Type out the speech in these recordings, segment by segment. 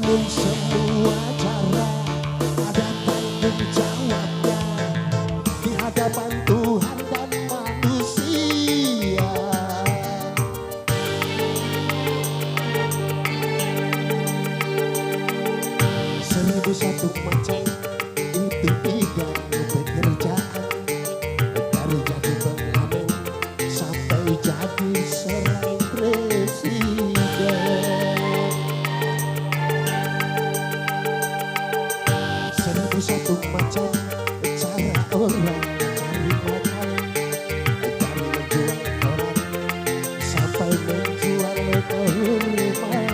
Namun semua cara ada tanggung jawabnya di hadapan Tuhan dan manusia. Seribu satu macam itu bidang pekerjaan, dari jadi pengamen sampai jadi seorang presiden. Seribu satu macam cara orang cari makan, dari menjual orang sampai menjual kehormatan.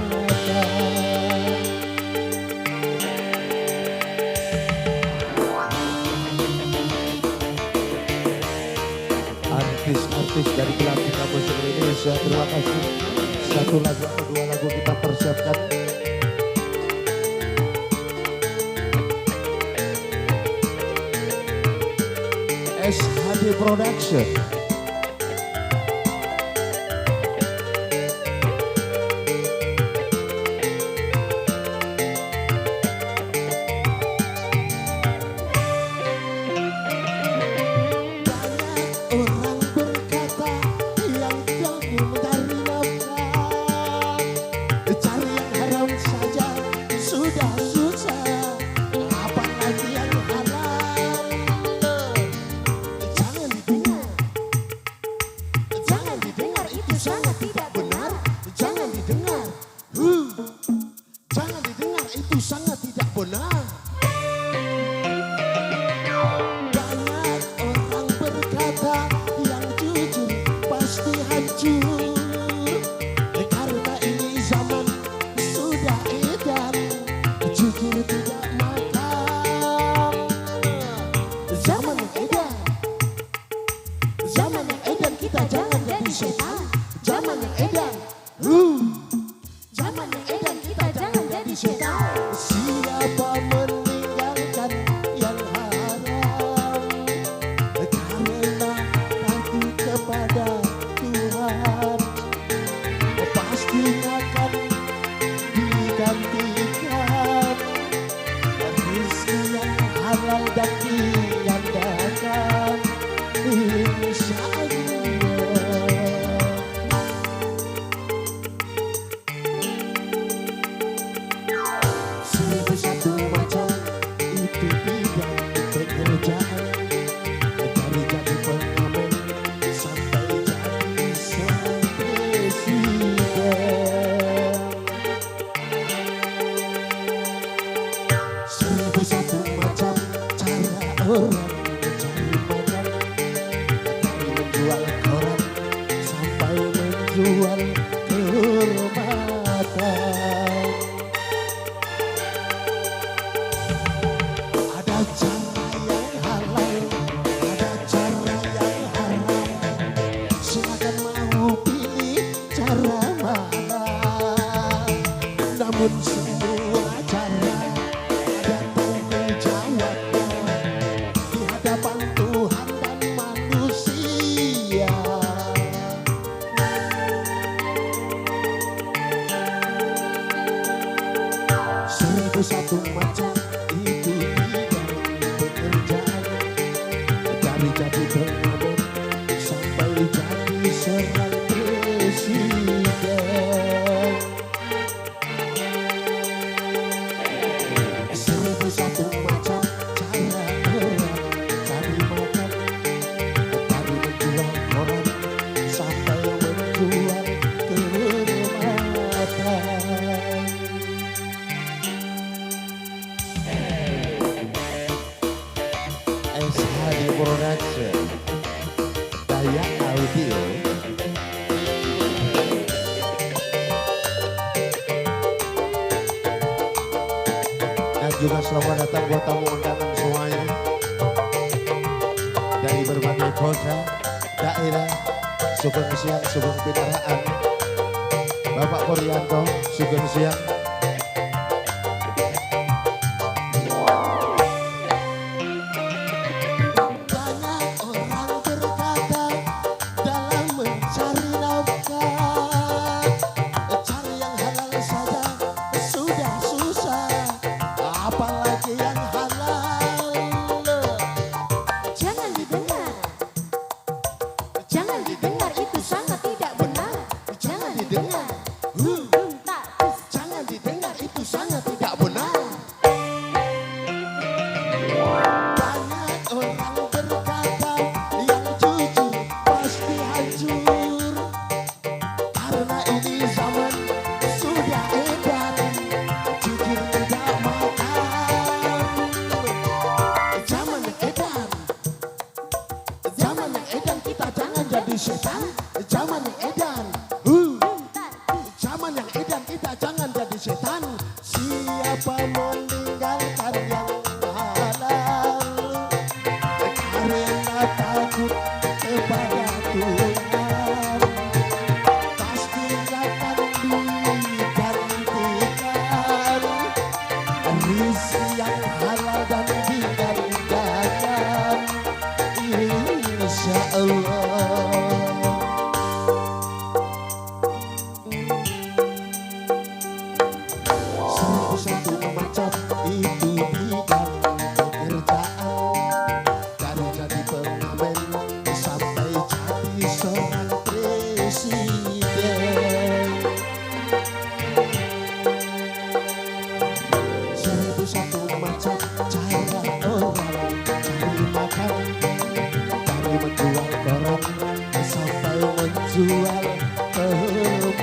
Artis-artis dari Pelatih Musik Indonesia, terima kasih. Satu lagu atau dua lagu kita persiapkan. SHD Production. Orang berkata yang jauh mencari nafkah, cari yang haram saja sudah susah, apalagi yang halal. Jangan didengar, jangan didengar, itu sangat tidak benar. Jangan didengar, jangan didengar, itu sangat tidak benar. Yang jujur pasti hancur, karena ini zaman sudah edan, jujur tidak makan. Zaman yang edan, zaman yang edan, kita jangan jadi setan. Zaman yang edan, zaman yang edan, kita jangan jadi setan. Siapa meninggalkan yang haram karena takut kepada Tuhan, pasti akan digantikan rezeki yang halal dan digandakan, insya Allah. Seribu satu macam itu bidang pekerjaan, dari jadi pengamen sampai jadi seorang presiden. Seribu satu macam cara orang mencari makan, dari menjual koran sampai menjual kehormatan. Ada cara yang halal, ada cara yang haram. Silakan mau pilih cara mana. Namun semua cara ada tanggung jawabnya di hadapan Tuhan dan manusia. Seribu satu macam itu bidang pekerjaan, dari jadi pengamen sampai jadi seorang presiden. Seribu satu macam cara orang cari makan, dari menjual koran sampai menjual kehormatan. SHD Production, Daya Audio. Dan juga selamat datang buat tamu undangan semuanya dari berbagai kota, daerah, Sugeng Siang, Sugeng Pinaraan. Bapak Puryanto, Sugeng Siang. Susah Siapa meninggalkan yang halal karena takut kepada Tuhan, pasti akan digantikan rezeki yang halal dan digandakan, insya Allah. Satu macam itu bidang pekerjaan, dari jadi pengamen sampai jadi seorang presiden. 1001 macam cara orang cari makan, dari menjual koran sampai menjual kehormatan.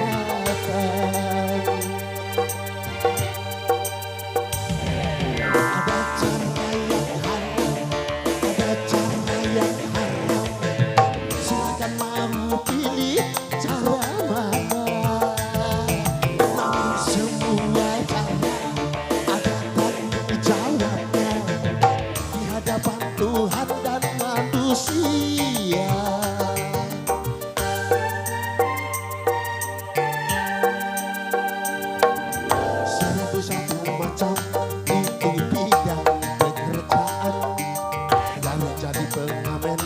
Tuhan dan manusia, 1001 macam itu bidang pekerjaan, dari jadi pengamen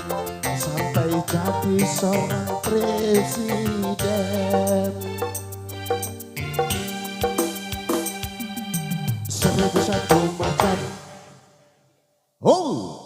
sampai jadi seorang presiden. 1001 macam. Oh.